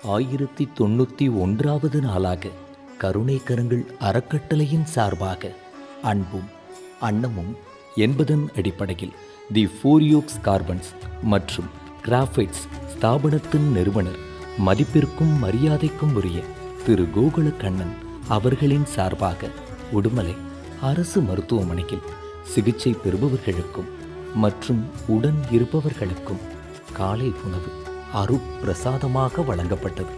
1091வது நாளாக கருணை கரங்கள் அறக்கட்டளையின் சார்பாக அன்பும் அன்னமும் என்பதன் அடிப்படையில் தி ஃபோரியோக்ஸ் கார்பன்ஸ் மற்றும் கிராஃபைட்ஸ் ஸ்தாபனத்தின் நிறுவனர் மதிப்பிற்கும் மரியாதைக்கும் உரிய திரு கோகுல கண்ணன் அவர்களின் சார்பாக உடுமலை அரசு மருத்துவமனையில் சிகிச்சை பெறுபவர்களுக்கும் மற்றும் உடன் இருப்பவர்களுக்கும் காலை உணவு அருட்பிரசாதமாக வழங்கப்பட்டது.